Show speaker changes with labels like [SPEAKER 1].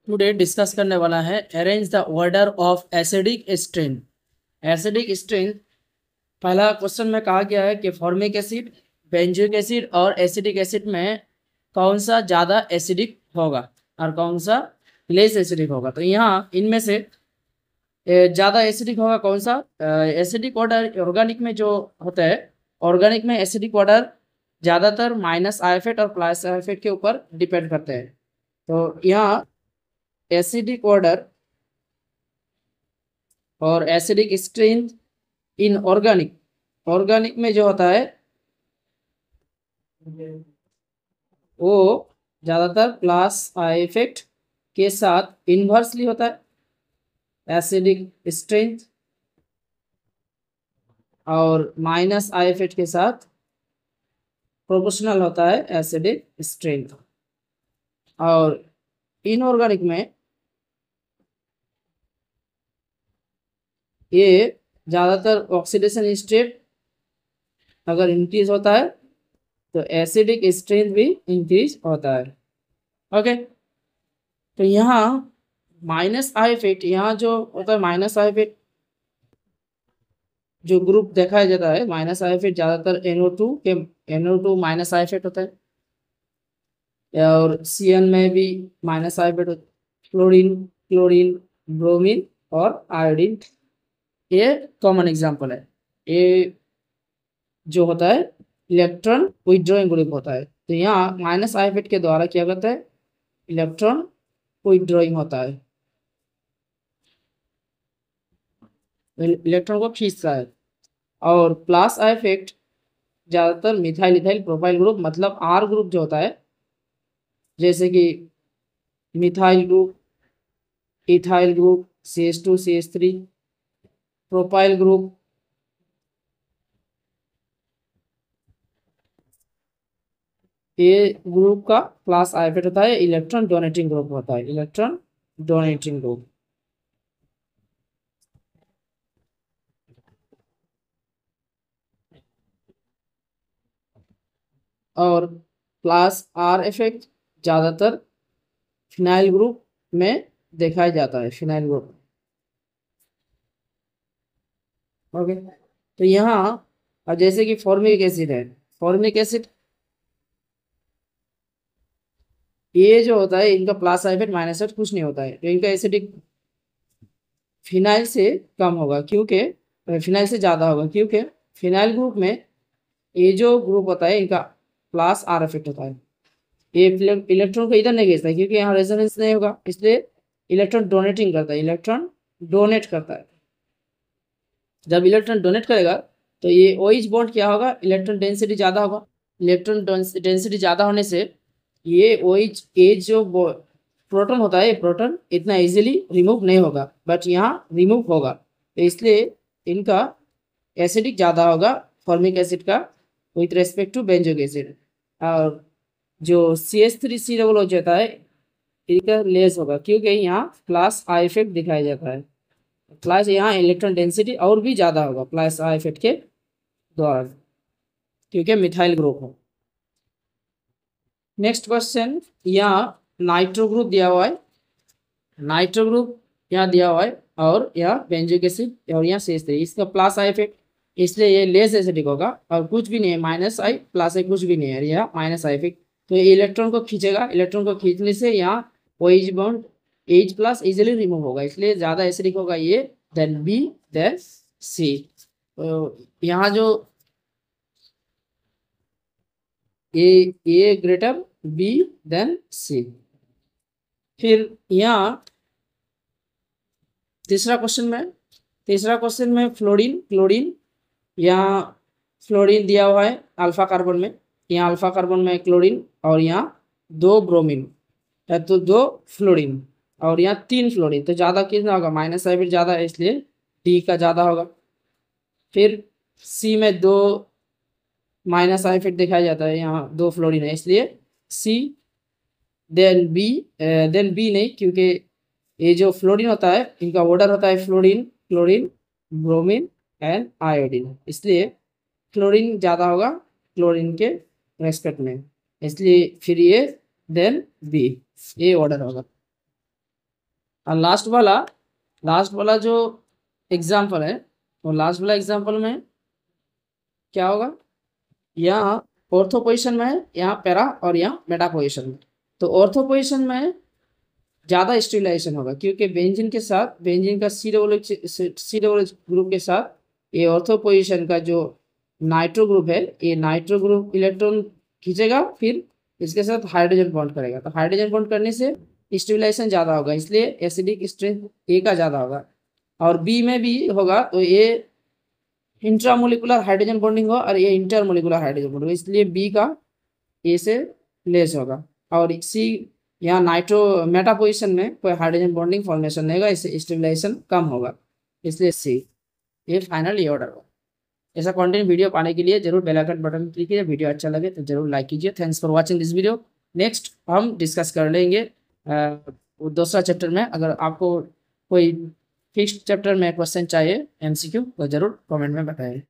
[SPEAKER 1] Today discuss करने वाला है arrange the order of acidic strain. Acidic strain पहला क्वेश्चन में कहा गया है कि फॉर्मिक एसिड, बेंजोइक एसिड और एसिडिक एसिड में कौन सा ज़्यादा एसिडिक होगा और कौन सा लेस एसिडिक होगा। तो यहाँ इनमें से ज़्यादा एसिडिक होगा कौन सा। एसिडिक ऑर्डर ऑर्गेनिक में जो होता है, ऑर्गेनिक में एसिडिक ऑर्डर ज़्यादातर माइनस आई एफ और प्लस आई एफ के ऊपर डिपेंड करते हैं। तो यहाँ एसिडिक ऑर्डर और acidic strength in organic, organic में जो होता है वो ज़्यादातर प्लस आई इफेक्ट के साथ इन्वर्सली होता है एसिडिक स्ट्रेंथ, और माइनस आई इफेक्ट के साथ प्रोपोर्शनल होता है एसिडिक स्ट्रेंथ। और इनऑर्गेनिक में ये ज़्यादातर ऑक्सीडेशन स्टेट अगर इंक्रीज होता है तो एसिडिक स्ट्रेंथ भी इंक्रीज होता है। ओके, तो यहाँ माइनस आई इफेक्ट, यहाँ जो होता है माइनस आई इफेक्ट जो ग्रुप दिखाया जाता है, माइनस आई इफेक्ट ज़्यादातर NO2 के, NO2 माइनस आई इफेक्ट होता है, और CN में भी माइनस आई इफेक्ट होता है, क्लोरीन, क्लोरीन, ब्रोमीन और आयोडीन ये कॉमन एग्जाम्पल है। ये जो होता है इलेक्ट्रॉन विथड्रॉइंग ग्रुप होता है। तो यहाँ माइनस आई इफेक्ट के द्वारा क्या करता है, इलेक्ट्रॉन विथड्रॉइंग होता है, इलेक्ट्रॉन को खींचता है। और प्लस आई इफेक्ट ज़्यादातर मिथाइल इथाइल प्रोपाइल ग्रुप, मतलब R ग्रुप जो होता है, जैसे कि methyl group, ethyl group, CH2 CH3, propyl group, ये ग्रुप का प्लस आई इफेक्ट होता है, इलेक्ट्रॉन डोनेटिंग ग्रुप होता है, इलेक्ट्रॉन डोनेटिंग ग्रुप। और प्लस R इफेक्ट ज़्यादातर फिनाइल ग्रुप में देखा जाता है, फिनाइल ग्रुप। ओके, तो यहाँ अब जैसे कि फॉर्मिक एसिड है, फॉर्मिक एसिड ये जो होता है इनका plus I effect minus effect कुछ नहीं होता है, तो इनका एसिडिक फिनाइल से कम होगा, क्योंकि फिनाइल से ज़्यादा होगा, क्योंकि फिनाइल ग्रुप में ये जो ग्रुप होता है इनका प्लस R इफेक्ट होता है। ये इलेक्ट्रॉन को इधर नहीं भेजता है क्योंकि यहाँ रेजोनेंस नहीं होगा, इसलिए इलेक्ट्रॉन डोनेटिंग करता है, इलेक्ट्रॉन डोनेट करता है। जब इलेक्ट्रॉन डोनेट करेगा तो ये OH बॉन्ड क्या होगा, इलेक्ट्रॉन डेंसिटी ज़्यादा होगा। इलेक्ट्रॉन डेंसिटी ज़्यादा होने से ये OH ये जो प्रोटॉन होता है, प्रोटॉन इतना इजीली रिमूव नहीं होगा, बट यहाँ रिमूव होगा, तो इसलिए इनका एसिडिक ज़्यादा होगा फॉर्मिक एसिड का with respect to benzoic acid. और जो CH3 डबल OH होता है इनका लेस होगा, क्योंकि यहाँ प्लस आई इफेक्ट दिखाया जाता है, प्लस यहाँ इलेक्ट्रॉन डेंसिटी और भी ज़्यादा होगा प्लस आई इफेक्ट के द्वारा, क्योंकि मिथाइल ग्रुप हो। नेक्स्ट क्वेश्चन, यहाँ नाइट्रो ग्रुप दिया हुआ है, नाइट्रो ग्रुप यहाँ दिया हुआ है, और यहाँ बेंजोइक एसिड और यहाँ CH3, इसका प्लस आई इफेक्ट, इसलिए ये लेस एसिडिक होगा, और कुछ भी नहीं है, माइनस आई प्लस आई कुछ भी नहीं है, यह माइनस आई इफेक्ट, तो ये इलेक्ट्रॉन को खींचेगा, इलेक्ट्रॉन को खींचने से यहाँ OH bond H plus easily remove होगा, इसलिए ज़्यादा एसिडिक होगा ये देन B देन C। तो यहाँ जो A greater B then C। फिर यहाँ तीसरा क्वेश्चन में फ्लोरीन, क्लोरीन, यहाँ फ्लोरीन दिया हुआ है अल्फा कार्बन में, यहाँ अल्फा कार्बन में क्लोरीन, और यहाँ 2 ब्रोमीन, तो 2 फ्लोरीन, और यहाँ 3 फ्लोरीन, तो ज़्यादा कितना होगा, माइनस आई ज़्यादा है, इसलिए D का ज़्यादा होगा। फिर C में 2 माइनस आई इफेक्ट दिखाया जाता है, यहाँ 2 फ्लोरीन है, इसलिए C देन B नहीं, क्योंकि ये जो फ्लोरीन होता है इनका ऑर्डर होता है fluorine, chlorine, bromine and iodine, इसलिए क्लोरीन ज़्यादा होगा क्लोरीन के रेस्पेक्ट में, इसलिए फिर ये देन B, ये ऑर्डर होगा। और लास्ट वाला जो एग्जाम्पल है, वो लास्ट वाला एग्जाम्पल में क्या होगा, यहाँ ऑर्थो पोजिशन में है, यहाँ पैरा और यहाँ मेटा पोजिशन में। तो ऑर्थो पोजिशन में ज़्यादा स्टेबलाइजेशन होगा क्योंकि बेंजीन के साथ, बेंजीन का सी डबल ग्रुप के साथ ये ऑर्थो पोजिशन का जो नाइट्रो ग्रुप है, ये नाइट्रो ग्रुप इलेक्ट्रॉन खींचेगा, फिर इसके साथ हाइड्रोजन बॉन्ड करेगा। तो हाइड्रोजन बॉन्ड करने से स्टेबलाइजेशन ज़्यादा होगा, इसलिए एसिडिक स्ट्रेंथ ए का ज़्यादा होगा। और बी में भी होगा तो ये इंट्रामोलिकुलर हाइड्रोजन बॉन्डिंग हो और ये इंटरमोलिकुलर हाइड्रोजन बॉन्डिंग, इसलिए बी का ए से लेस होगा। और सी यहाँ नाइट्रो मेटा पोजिशन में कोई हाइड्रोजन बॉन्डिंग फॉर्मेशन नहीं होगा, इससे स्टेबलाइजेशन कम होगा, इसलिए सी। ये फाइनल ये ऑर्डर होगा। ऐसा कंटेंट वीडियो पाने के लिए जरूर बेल आइकन बटन क्लिक कीजिए। वीडियो अच्छा लगे तो जरूर लाइक कीजिए। Thanks for watching this video. Next हम डिस्कस कर लेंगे दूसरा चैप्टर में। अगर आपको कोई फिक्स्ड चैप्टर में क्वेश्चन चाहिए MCQ तो जरूर कमेंट में बताएं।